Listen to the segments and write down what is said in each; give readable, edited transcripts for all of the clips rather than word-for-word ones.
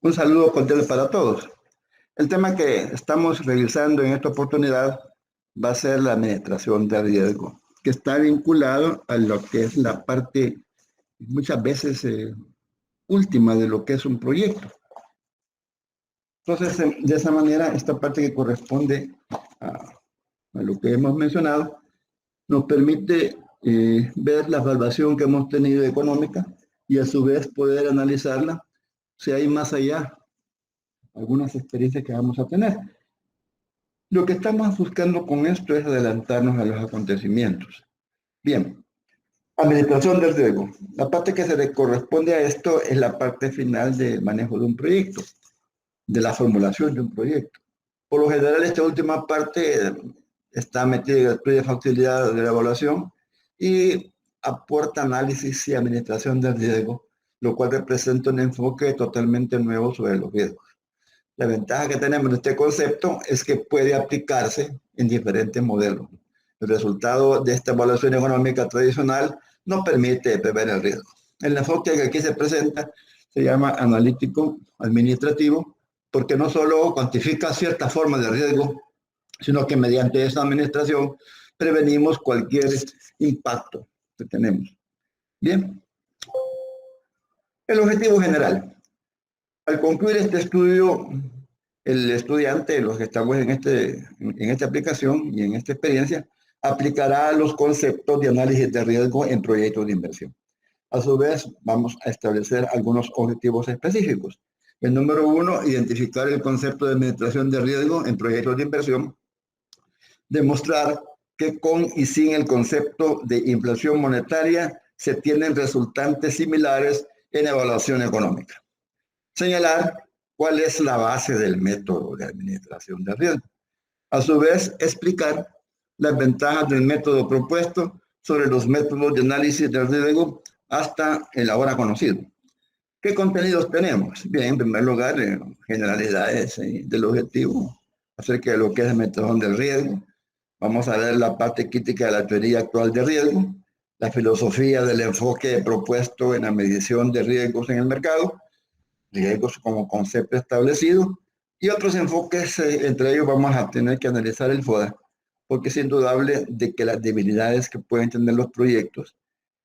Un saludo cordial para todos. El tema que estamos revisando en esta oportunidad va a ser la administración de riesgo, que está vinculado a lo que es la parte muchas veces última de lo que es un proyecto. Entonces, de esa manera, esta parte que corresponde a lo que hemos mencionado, nos permite ver la evaluación que hemos tenido económica y a su vez poder analizarla si hay más allá algunas experiencias que vamos a tener. Lo que estamos buscando con esto es adelantarnos a los acontecimientos. Bien, administración del riesgo. La parte que se le corresponde a esto es la parte final del manejo de un proyecto, de la formulación de un proyecto. Por lo general, esta última parte está metida en el estudio de factibilidad de la evaluación y aporta análisis y administración del riesgo, lo cual representa un enfoque totalmente nuevo sobre los riesgos. La ventaja que tenemos en este concepto es que puede aplicarse en diferentes modelos. El resultado de esta evaluación económica tradicional no permite prever el riesgo. El enfoque que aquí se presenta se llama analítico administrativo, porque no solo cuantifica cierta forma de riesgo, sino que mediante esa administración prevenimos cualquier impacto que tenemos. Bien. El objetivo general. Al concluir este estudio, el estudiante, los que estamos en esta aplicación y en esta experiencia, aplicará los conceptos de análisis de riesgo en proyectos de inversión. A su vez, vamos a establecer algunos objetivos específicos. El número 1, identificar el concepto de administración de riesgo en proyectos de inversión. Demostrar que con y sin el concepto de inflación monetaria se tienen resultantes similares en evaluación económica. Señalar cuál es la base del método de administración de riesgo. A su vez, explicar las ventajas del método propuesto sobre los métodos de análisis de riesgo hasta el ahora conocido. ¿Qué contenidos tenemos? Bien, en primer lugar, generalidades del objetivo acerca de lo que es la metodología del riesgo. Vamos a ver la parte crítica de la teoría actual de riesgo, la filosofía del enfoque propuesto en la medición de riesgos en el mercado, riesgos como concepto establecido, y otros enfoques, entre ellos vamos a tener que analizar el FODA, porque es indudable de que las debilidades que pueden tener los proyectos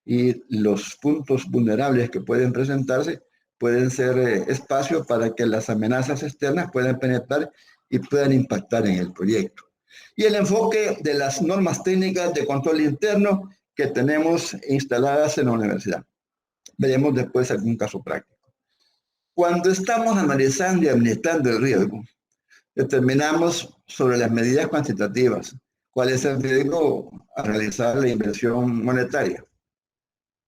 y los puntos vulnerables que pueden presentarse pueden ser espacio para que las amenazas externas puedan penetrar y puedan impactar en el proyecto. Y el enfoque de las normas técnicas de control interno que tenemos instaladas en la universidad. Veremos después algún caso práctico. Cuando estamos analizando y administrando el riesgo, determinamos sobre las medidas cuantitativas cuál es el riesgo a realizar la inversión monetaria.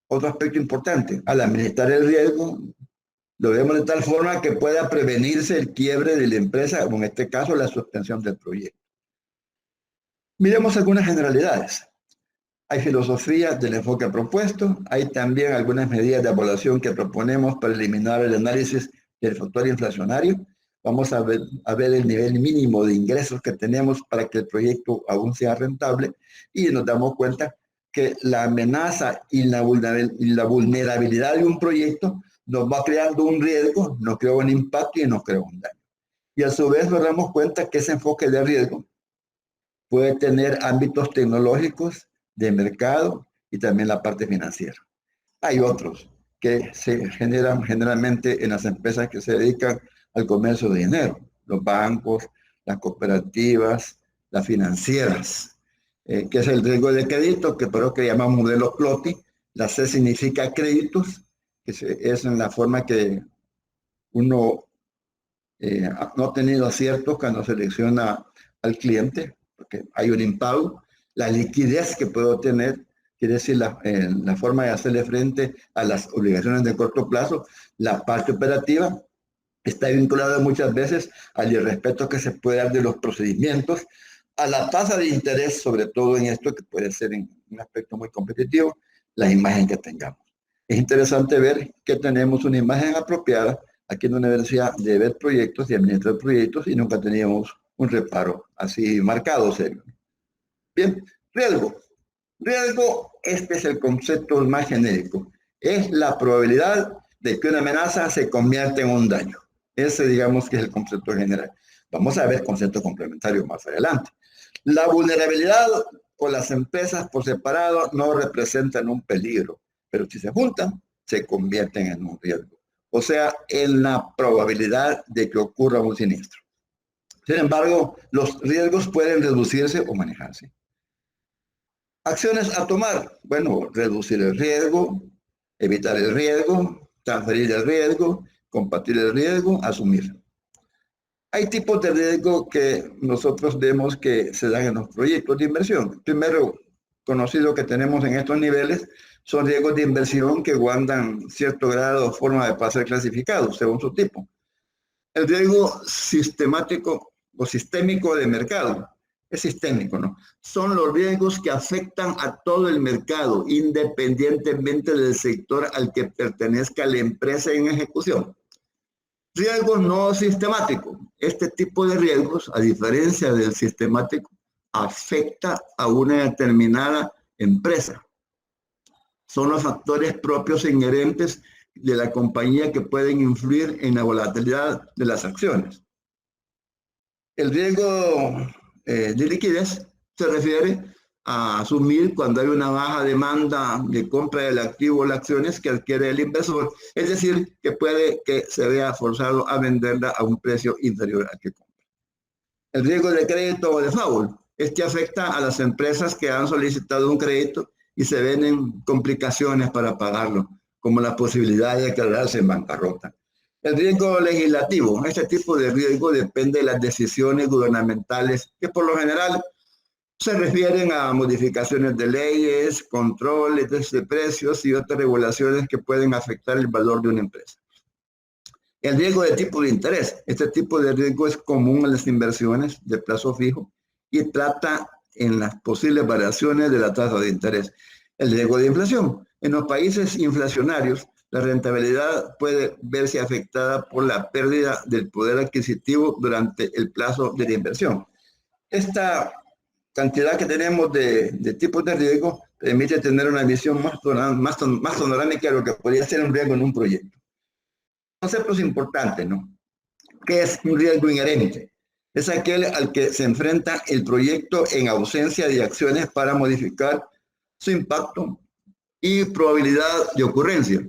Otro aspecto importante, al administrar el riesgo, lo vemos de tal forma que pueda prevenirse el quiebre de la empresa, o en este caso la suspensión del proyecto. Miremos algunas generalidades. Hay filosofía del enfoque propuesto, hay también algunas medidas de evaluación que proponemos para eliminar el análisis del factor inflacionario. Vamos a ver el nivel mínimo de ingresos que tenemos para que el proyecto aún sea rentable y nos damos cuenta que la amenaza y la vulnerabilidad de un proyecto nos va creando un riesgo, nos crea un impacto y nos crea un daño. Y a su vez nos damos cuenta que ese enfoque de riesgo puede tener ámbitos tecnológicos, de mercado y también la parte financiera. Hay otros que se generan generalmente en las empresas que se dedican al comercio de dinero, los bancos, las cooperativas, las financieras, que es el riesgo de crédito, que por lo que llamamos modelo CLOTI. La C significa créditos, que es en la forma que uno no ha tenido aciertos cuando selecciona al cliente, porque hay un impago. La liquidez que puedo tener, quiere decir la forma de hacerle frente a las obligaciones de corto plazo. La parte operativa está vinculada muchas veces al irrespeto que se puede dar de los procedimientos, a la tasa de interés, sobre todo en esto que puede ser en un aspecto muy competitivo, la imagen que tengamos. Es interesante ver que tenemos una imagen apropiada aquí en la universidad de ver proyectos y administrar proyectos y nunca teníamos un reparo así marcado, serio. Bien, riesgo. Riesgo, este es el concepto más genérico. Es la probabilidad de que una amenaza se convierta en un daño. Ese, digamos, que es el concepto general. Vamos a ver conceptos complementarios más adelante. La vulnerabilidad o las empresas por separado no representan un peligro, pero si se juntan, se convierten en un riesgo. O sea, en la probabilidad de que ocurra un siniestro. Sin embargo, los riesgos pueden reducirse o manejarse. Acciones a tomar. Bueno, reducir el riesgo, evitar el riesgo, transferir el riesgo, compartir el riesgo, asumir. Hay tipos de riesgo que nosotros vemos que se dan en los proyectos de inversión. El primero conocido que tenemos en estos niveles son riesgos de inversión que guardan cierto grado o forma de ser clasificados según su tipo. El riesgo sistemático o sistémico de mercado es sistémico, ¿no? Son los riesgos que afectan a todo el mercado, independientemente del sector al que pertenezca la empresa en ejecución. Riesgos no sistemáticos. Este tipo de riesgos, a diferencia del sistemático, afecta a una determinada empresa. Son los factores propios e inherentes de la compañía que pueden influir en la volatilidad de las acciones. El riesgo de liquidez se refiere a asumir cuando hay una baja demanda de compra del activo o las acciones que adquiere el inversor, es decir, que puede que se vea forzado a venderla a un precio inferior al que compra. El riesgo de crédito o default, este afecta a las empresas que han solicitado un crédito y se ven en complicaciones para pagarlo, como la posibilidad de declararse en bancarrota. El riesgo legislativo, este tipo de riesgo depende de las decisiones gubernamentales que por lo general se refieren a modificaciones de leyes, controles de precios y otras regulaciones que pueden afectar el valor de una empresa. El riesgo de tipo de interés. Este tipo de riesgo es común en las inversiones de plazo fijo y trata en las posibles variaciones de la tasa de interés. El riesgo de inflación. En los países inflacionarios, la rentabilidad puede verse afectada por la pérdida del poder adquisitivo durante el plazo de la inversión. Esta cantidad que tenemos de tipos de riesgo permite tener una visión más panorámica de lo que podría ser un riesgo en un proyecto. Conceptos importantes, ¿no? ¿Qué es un riesgo inherente? Es aquel al que se enfrenta el proyecto en ausencia de acciones para modificar su impacto y probabilidad de ocurrencia.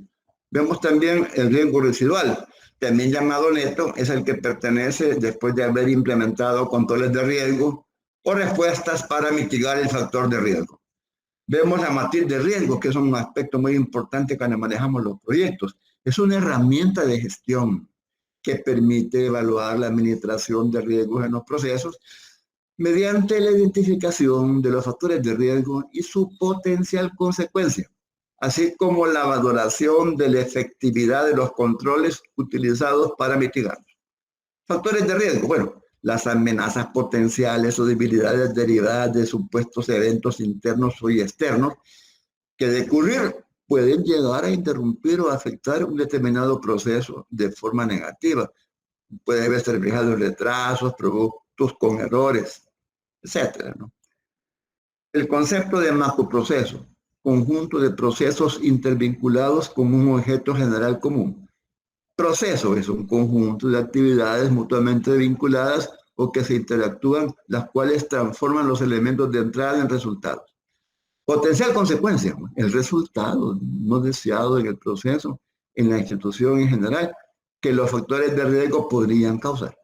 Vemos también el riesgo residual, también llamado neto, es el que pertenece después de haber implementado controles de riesgo o respuestas para mitigar el factor de riesgo. Vemos la matriz de riesgo, que es un aspecto muy importante cuando manejamos los proyectos. Es una herramienta de gestión que permite evaluar la administración de riesgos en los procesos mediante la identificación de los factores de riesgo y su potencial consecuencia, así como la valoración de la efectividad de los controles utilizados para mitigarlos. Factores de riesgo, bueno, las amenazas potenciales o debilidades derivadas de supuestos eventos internos o externos que de ocurrir pueden llegar a interrumpir o afectar un determinado proceso de forma negativa. Puede verse reflejado en retrasos, productos con errores, etcétera, ¿no? El concepto de macroproceso, conjunto de procesos intervinculados con un objeto general común. Proceso es un conjunto de actividades mutuamente vinculadas o que se interactúan, las cuales transforman los elementos de entrada en resultados. Potencial consecuencia, el resultado no deseado en el proceso, en la institución en general, que los factores de riesgo podrían causar.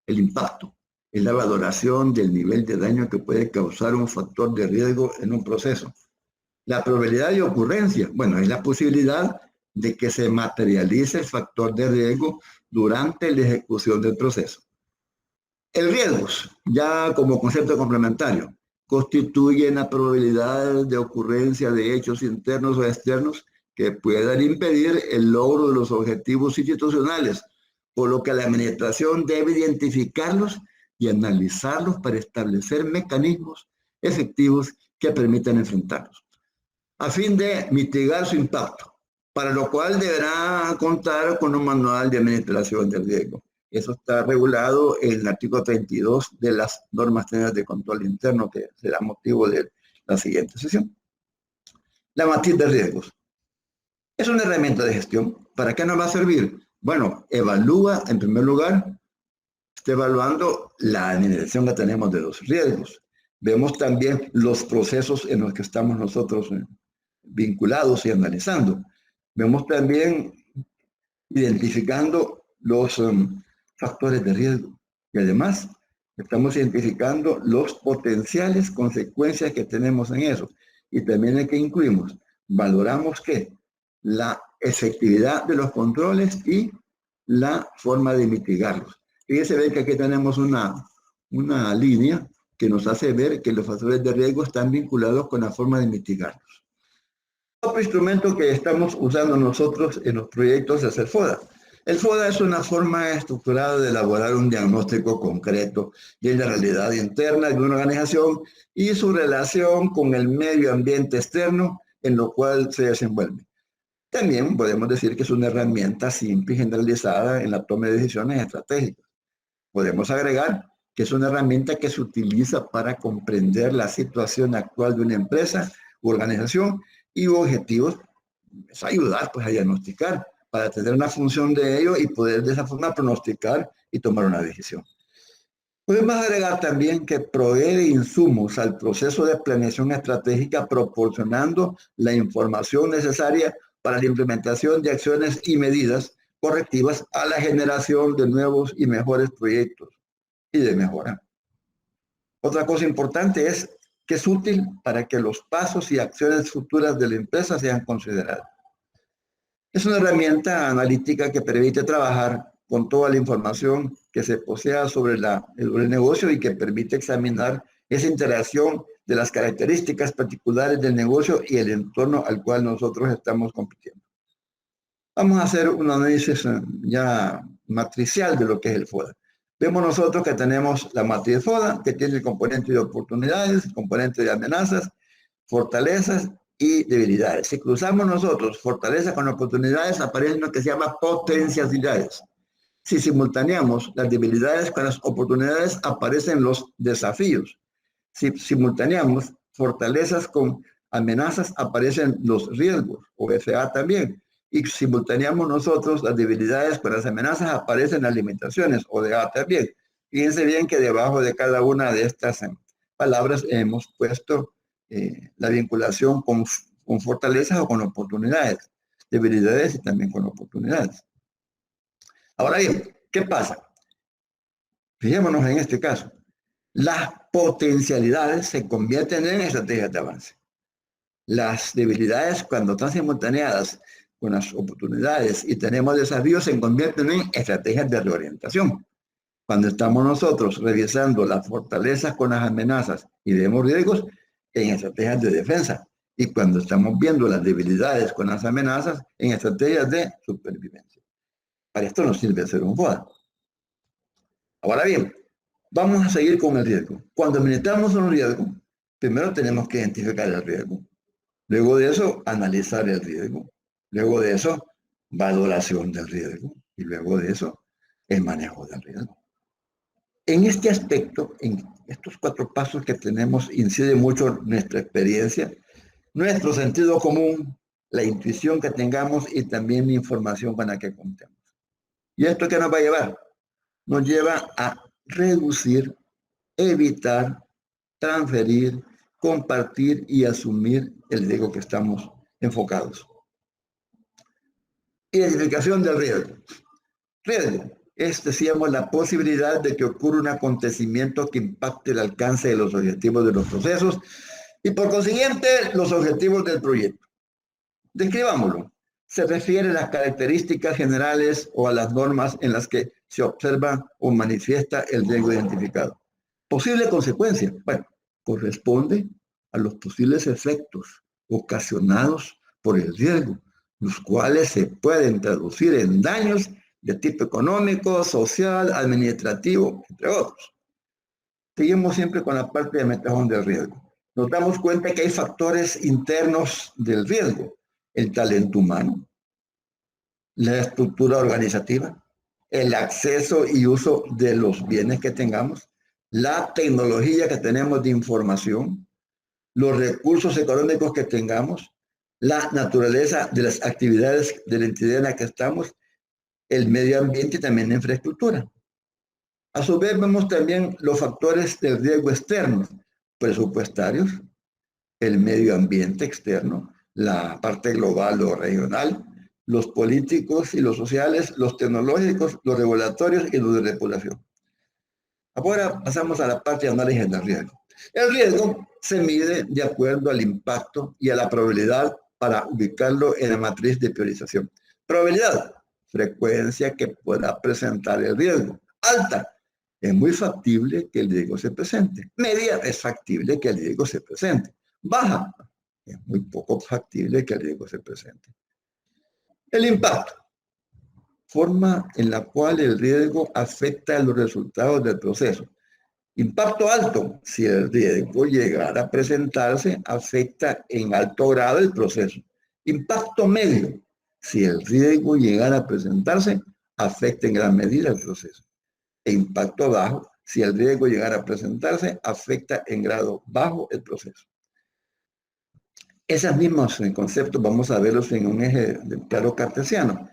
El impacto es la valoración del nivel de daño que puede causar un factor de riesgo en un proceso. La probabilidad de ocurrencia, bueno, es la posibilidad de que se materialice el factor de riesgo durante la ejecución del proceso. El riesgo, ya como concepto complementario, constituye la probabilidad de ocurrencia de hechos internos o externos que puedan impedir el logro de los objetivos institucionales, por lo que la administración debe identificarlos y analizarlos para establecer mecanismos efectivos que permitan enfrentarlos, a fin de mitigar su impacto, para lo cual deberá contar con un manual de administración del riesgo. Eso está regulado en el artículo 32 de las normas generales de control interno, que será motivo de la siguiente sesión. La matriz de riesgos. Es una herramienta de gestión. ¿Para qué nos va a servir? Bueno, evalúa, en primer lugar, está evaluando la administración que tenemos de los riesgos. Vemos también los procesos en los que estamos nosotros vinculados y analizando. Vemos también identificando los factores de riesgo. Y además, estamos identificando los potenciales consecuencias que tenemos en eso. Y también hay que incluimos, valoramos que la efectividad de los controles y la forma de mitigarlos. Fíjense ven que aquí tenemos una línea que nos hace ver que los factores de riesgo están vinculados con la forma de mitigarlos. Otro instrumento que estamos usando nosotros en los proyectos es el FODA. El FODA es una forma estructurada de elaborar un diagnóstico concreto de la realidad interna de una organización y su relación con el medio ambiente externo en lo cual se desenvuelve. También podemos decir que es una herramienta simple y generalizada en la toma de decisiones estratégicas. Podemos agregar que es una herramienta que se utiliza para comprender la situación actual de una empresa u organización y objetivos, es ayudar pues a diagnosticar para tener una función de ello y poder de esa forma pronosticar y tomar una decisión. Podemos agregar también que provee insumos al proceso de planeación estratégica proporcionando la información necesaria para la implementación de acciones y medidas correctivas a la generación de nuevos y mejores proyectos y de mejora. Otra cosa importante es que es útil para que los pasos y acciones futuras de la empresa sean considerados. Es una herramienta analítica que permite trabajar con toda la información que se posea sobre el negocio y que permite examinar esa interacción de las características particulares del negocio y el entorno al cual nosotros estamos compitiendo. Vamos a hacer un análisis ya matricial de lo que es el FODA. Vemos nosotros que tenemos la matriz FODA, que tiene el componente de oportunidades, el componente de amenazas, fortalezas y debilidades. Si cruzamos nosotros fortalezas con oportunidades, aparece lo que se llama potencialidades. Si simultaneamos las debilidades con las oportunidades, aparecen los desafíos. Si simultaneamos fortalezas con amenazas, aparecen los riesgos, o FA también. Y simultaneamos nosotros las debilidades con las amenazas, aparecen las limitaciones, o DA también. Fíjense bien que debajo de cada una de estas palabras hemos puesto la vinculación con fortalezas o con oportunidades, debilidades y también con oportunidades. Ahora bien, ¿qué pasa? Fijémonos en este caso. Las potencialidades se convierten en estrategias de avance. Las debilidades, cuando están simultaneadas con las oportunidades y tenemos desafíos, se convierten en estrategias de reorientación. Cuando estamos nosotros revisando las fortalezas con las amenazas y vemos riesgos, en estrategias de defensa. Y cuando estamos viendo las debilidades con las amenazas, en estrategias de supervivencia. Para esto nos sirve hacer un FODA. Ahora bien, vamos a seguir con el riesgo. Cuando administramos un riesgo, primero tenemos que identificar el riesgo. Luego de eso, analizar el riesgo. Luego de eso, valoración del riesgo. Y luego de eso, el manejo del riesgo. En este aspecto, en estos 4 pasos que tenemos, incide mucho nuestra experiencia, nuestro sentido común, la intuición que tengamos y también la información con la que contemos. ¿Y esto qué nos va a llevar? Nos lleva a reducir, evitar, transferir, compartir y asumir el riesgo que estamos enfocados. Identificación del riesgo. Riesgo es, decíamos, la posibilidad de que ocurra un acontecimiento que impacte el alcance de los objetivos de los procesos y por consiguiente los objetivos del proyecto. Describámoslo. Se refiere a las características generales o a las normas en las que se observa o manifiesta el riesgo identificado. Posible consecuencia. Bueno, corresponde a los posibles efectos ocasionados por el riesgo, los cuales se pueden traducir en daños de tipo económico, social, administrativo, entre otros. Seguimos siempre con la parte de metajón del riesgo. Nos damos cuenta que hay factores internos del riesgo. El talento humano, la estructura organizativa, el acceso y uso de los bienes que tengamos, la tecnología que tenemos de información, los recursos económicos que tengamos, la naturaleza de las actividades de la entidad en la que estamos el medio ambiente y también la infraestructura. A su vez, vemos también los factores de riesgo externos, presupuestarios, el medio ambiente externo, la parte global o regional, los políticos y los sociales, los tecnológicos, los regulatorios y los de regulación. Ahora pasamos a la parte de análisis del riesgo. El riesgo se mide de acuerdo al impacto y a la probabilidad para ubicarlo en la matriz de priorización. Probabilidad, frecuencia que pueda presentar el riesgo. Alta, es muy factible que el riesgo se presente. Media, es factible que el riesgo se presente. Baja, es muy poco factible que el riesgo se presente. El impacto, forma en la cual el riesgo afecta los resultados del proceso. Impacto alto, si el riesgo llegara a presentarse, afecta en alto grado el proceso. Impacto medio, si el riesgo llegara a presentarse, afecta en gran medida el proceso. E impacto bajo, si el riesgo llegara a presentarse, afecta en grado bajo el proceso. Esos mismos conceptos vamos a verlos en un eje de claro cartesiano.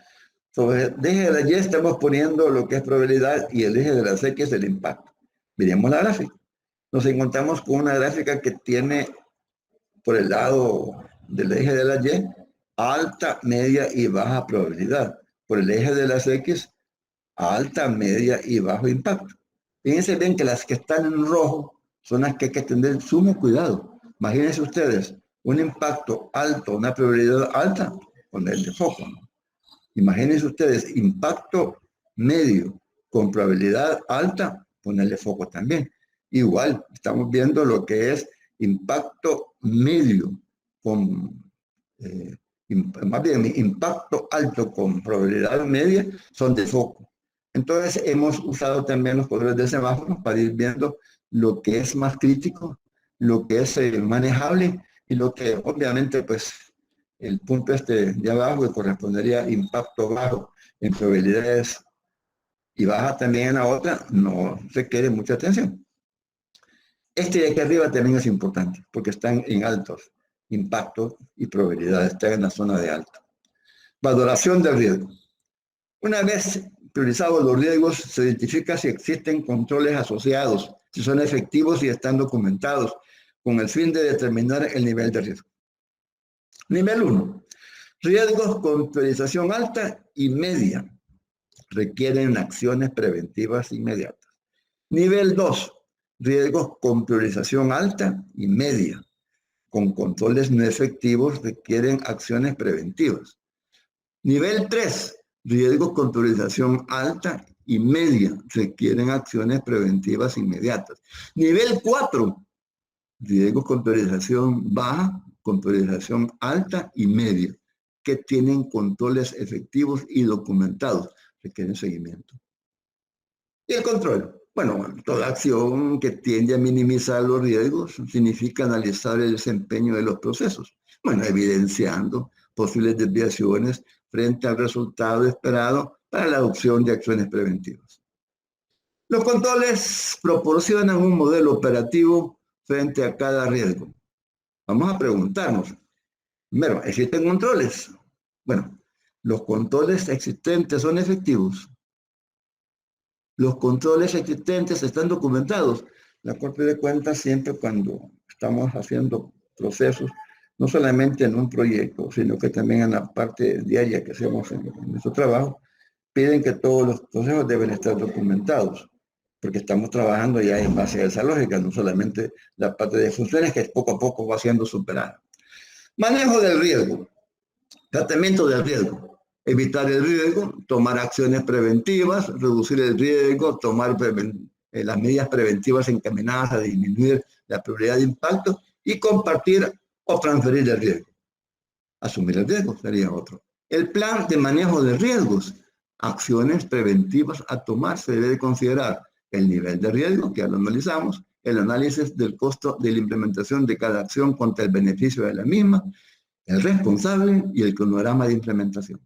Sobre el eje de la Y estamos poniendo lo que es probabilidad y el eje de la X es el impacto. Miremos la gráfica. Nos encontramos con una gráfica que tiene por el lado del eje de la Y alta, media y baja probabilidad. Por el eje de las X, alta, media y bajo impacto. Fíjense bien que las que están en rojo son las que hay que tener sumo cuidado. Imagínense ustedes, un impacto alto, una probabilidad alta, ponerle foco, ¿no? Imagínense ustedes, impacto medio con probabilidad alta, ponerle foco también. Igual, estamos viendo lo que es impacto medio con, más bien impacto alto con probabilidad media, son de foco. Entonces, hemos usado también los colores de semáforo para ir viendo lo que es más crítico, lo que es manejable y lo que obviamente pues el punto de abajo que correspondería a impacto bajo en probabilidades y baja también en la otra, no requiere mucha atención. Este de aquí arriba también es importante porque están en altos impactos y probabilidades, están en la zona de alto. Valoración del riesgo. Una vez priorizados los riesgos, se identifica si existen controles asociados, si son efectivos y están documentados, con el fin de determinar el nivel de riesgo. Nivel 1. Riesgos con priorización alta y media requieren acciones preventivas inmediatas. Nivel 2. Riesgos con priorización alta y media, con controles no efectivos, requieren acciones preventivas. Nivel 3. Riesgos con priorización alta y media requieren acciones preventivas inmediatas. Nivel 4. Riesgos con priorización baja, con priorización alta y media, que tienen controles efectivos y documentados, requieren seguimiento. Y el control. Bueno, toda acción que tiende a minimizar los riesgos significa analizar el desempeño de los procesos, bueno, evidenciando posibles desviaciones frente al resultado esperado para la adopción de acciones preventivas. Los controles proporcionan un modelo operativo frente a cada riesgo. Vamos a preguntarnos, primero, ¿existen controles? Bueno, ¿los controles existentes son efectivos? ¿Los controles existentes están documentados? La Corte de Cuentas siempre cuando estamos haciendo procesos, no solamente en un proyecto, sino que también en la parte diaria que hacemos en nuestro trabajo, piden que todos los procesos deben estar documentados, porque estamos trabajando ya en base a esa lógica, no solamente la parte de funciones que poco a poco va siendo superada. Manejo del riesgo, tratamiento del riesgo. Evitar el riesgo, tomar acciones preventivas, reducir el riesgo, tomar las medidas preventivas encaminadas a disminuir la probabilidad de impacto y compartir o transferir el riesgo. Asumir el riesgo sería otro. El plan de manejo de riesgos, acciones preventivas a tomar, se debe considerar el nivel de riesgo, que ya lo analizamos, el análisis del costo de la implementación de cada acción contra el beneficio de la misma, el responsable y el cronograma de implementación.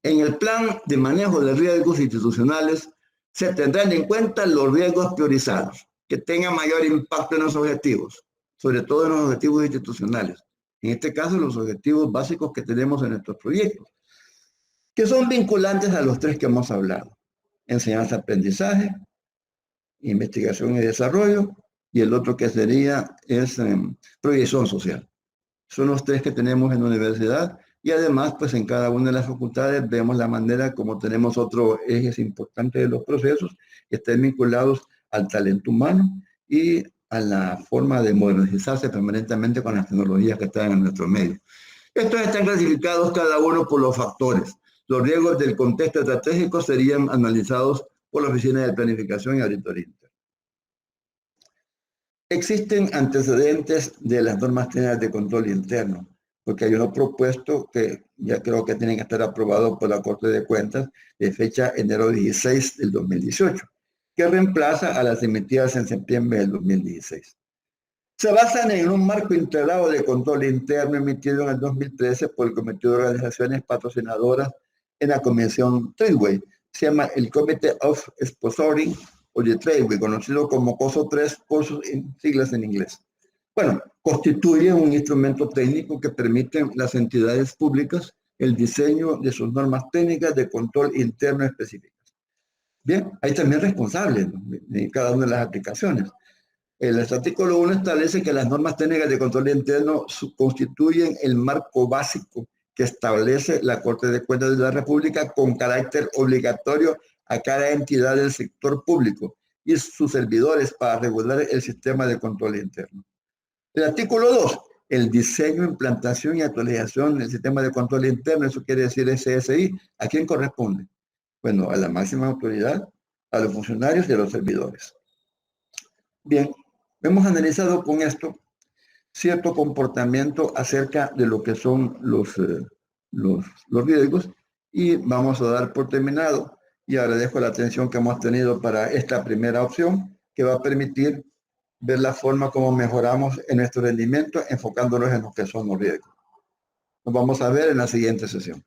En el plan de manejo de riesgos institucionales se tendrán en cuenta los riesgos priorizados, que tengan mayor impacto en los objetivos, sobre todo en los objetivos institucionales. En este caso, los objetivos básicos que tenemos en nuestros proyectos. que son vinculantes a los tres que hemos hablado: enseñanza-aprendizaje, investigación y desarrollo, y el otro que sería es proyección social. Son los tres que tenemos en la universidad, y además, pues en cada una de las facultades vemos la manera como tenemos otros ejes importantes de los procesos que estén vinculados al talento humano y a la forma de modernizarse permanentemente con las tecnologías que están en nuestro medio. Estos están clasificados cada uno por los factores. Los riesgos del contexto estratégico serían analizados por la Oficina de Planificación y Auditoría Interna. Existen antecedentes de las normas técnicas de control interno, porque hay uno propuesto que ya creo que tienen que estar aprobados por la Corte de Cuentas de fecha enero 16 del 2018, que reemplaza a las emitidas en septiembre del 2016. Se basan en un marco integrado de control interno emitido en el 2013 por el Comité de Organizaciones Patrocinadoras en la Convención Tradeway. Se llama el Committee of Sponsoring o de Tradeway, conocido como COSO 3 por sus siglas en inglés. Bueno, constituye un instrumento técnico que permite a las entidades públicas el diseño de sus normas técnicas de control interno específicas. Bien, hay también responsables, ¿no?, de cada una de las aplicaciones. El artículo 1 establece que las normas técnicas de control interno constituyen el marco básico que establece la Corte de Cuentas de la República con carácter obligatorio a cada entidad del sector público y sus servidores para regular el sistema de control interno. El artículo 2, el diseño, implantación y actualización del sistema de control interno, eso quiere decir SSI, ¿a quién corresponde? Bueno, a la máxima autoridad, a los funcionarios y a los servidores. Bien, hemos analizado con esto cierto comportamiento acerca de lo que son los riesgos, y vamos a dar por terminado, y agradezco la atención que hemos tenido para esta primera opción, que va a permitir ver la forma como mejoramos en nuestro rendimiento enfocándonos en lo que son los riesgos. Nos vamos a ver en la siguiente sesión.